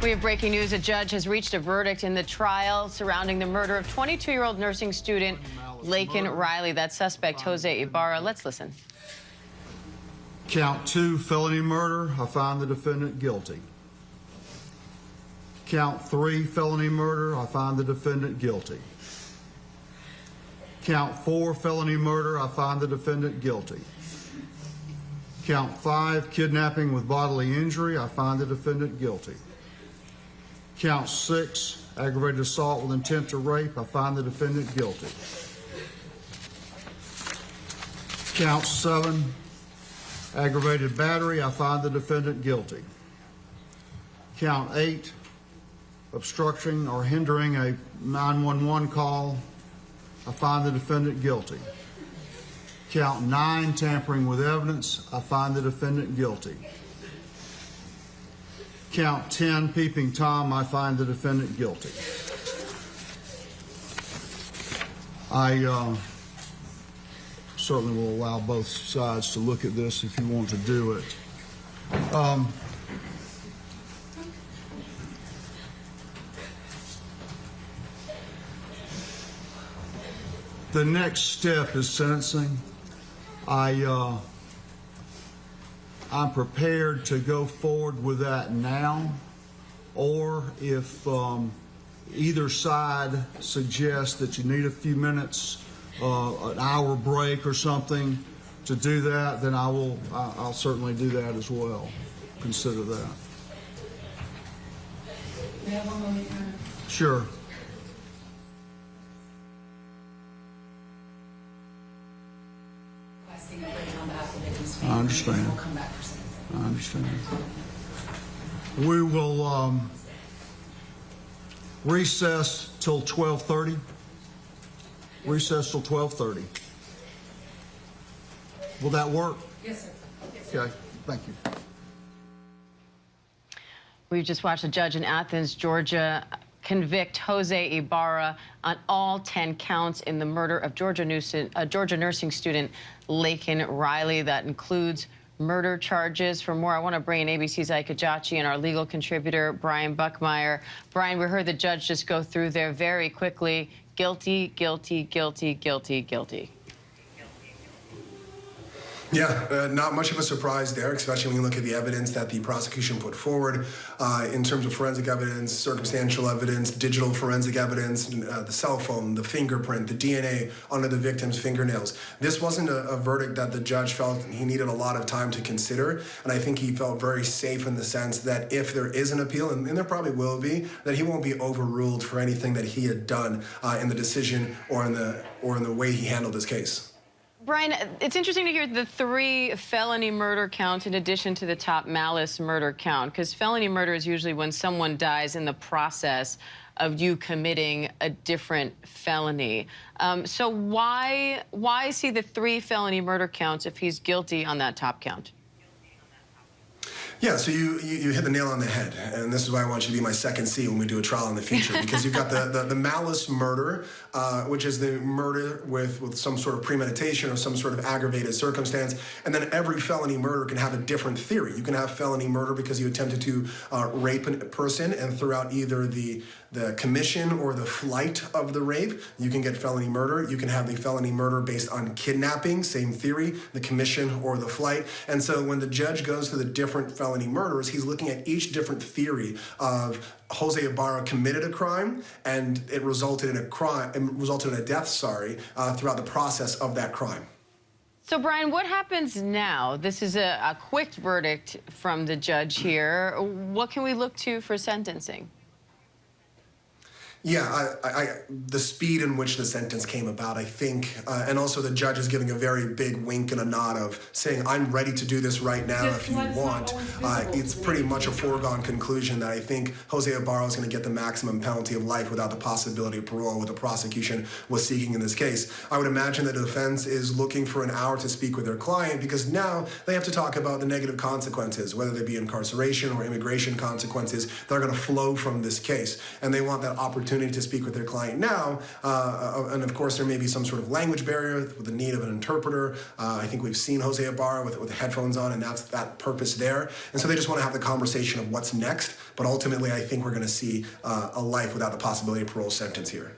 We have breaking news. A judge has reached a verdict in the trial surrounding the murder of 22-year-old nursing student Laken Riley. That suspect, Jose Ibarra. Let's listen. Count 2, felony murder. I find the defendant guilty. Count 3, felony murder. I find the defendant guilty. Count 4, felony murder. I find the defendant guilty. Count 5, kidnapping with bodily injury. I find the defendant guilty. Count 6, aggravated assault with intent to rape. I find the defendant guilty. Count 7, aggravated battery. I find the defendant guilty. Count 8, obstructing or hindering a 911 call. I find the defendant guilty. Count 9, tampering with evidence. I find the defendant guilty. Count 10, peeping Tom. I find the defendant guilty. I certainly will allow both sides to look at this if you want to do it. The next step is sentencing. I'm prepared to go forward with that now, or if either side suggests that you need a few minutes, an hour break or something to do that, then I'll certainly do that as well. Consider that. We have one moment. Sure. I understand. We'll come back for sentencing. I understand. We will recess till 12:30. Recess till 12:30. Will that work? Yes, sir. Yes, sir. Okay. Thank you. We've just watched a judge in Athens, Georgia, convict Jose Ibarra on all 10 counts in the murder of Georgia nursing student Laken Riley. That includes murder charges. For more, I want to bring in ABC's Ike Ajachi and our legal contributor, Brian Buckmeyer. Brian, we heard the judge just go through there very quickly. Guilty, guilty, guilty, guilty, guilty. Yeah, not much of a surprise there, especially when you look at the evidence that the prosecution put forward in terms of forensic evidence, circumstantial evidence, digital forensic evidence, the cell phone, the fingerprint, the DNA under the victim's fingernails. This wasn't a verdict that the judge felt he needed a lot of time to consider, and I think he felt very safe in the sense that if there is an appeal, and there probably will be, that he won't be overruled for anything that he had done in the decision or in the way he handled his case. Brian, it's interesting to hear the 3 felony murder counts in addition to the top malice murder count, because felony murder is usually when someone dies in the process of you committing a different felony. So why see the 3 felony murder counts if he's guilty on that top count? Yeah, so you hit the nail on the head, and this is why I want you to be my second C when we do a trial in the future, because you've got the malice murder, which is the murder with some sort of premeditation or some sort of aggravated circumstance, and then every felony murder can have a different theory. You can have felony murder because you attempted to rape a person, and throughout either the commission or the flight of the rape, you can get felony murder. You can have the felony murder based on kidnapping, same theory, the commission or the flight. And so when the judge goes through the different felony murders, he's looking at each different theory of Jose Ibarra committed a crime, and it resulted in a death, throughout the process of that crime. So, Brian, what happens now? This is a quick verdict from the judge here. What can we look to for sentencing? Yeah, the speed in which the sentence came about, I think, and also the judge is giving a very big wink and a nod of saying, I'm ready to do this right now if you want. It's pretty much a foregone conclusion that I think Jose Ibarra is going to get the maximum penalty of life without the possibility of parole, what the prosecution was seeking in this case. I would imagine the defense is looking for an hour to speak with their client, because now they have to talk about the negative consequences, whether they be incarceration or immigration consequences that are going to flow from this case. And they want that opportunity opportunity to speak with their client now, and of course there may be some sort of language barrier with the need of an interpreter. I think we've seen Jose Ibarra with headphones on, and that's that purpose there. And so they just want to have the conversation of what's next. But ultimately, I think we're going to see a life without the possibility of parole sentence here.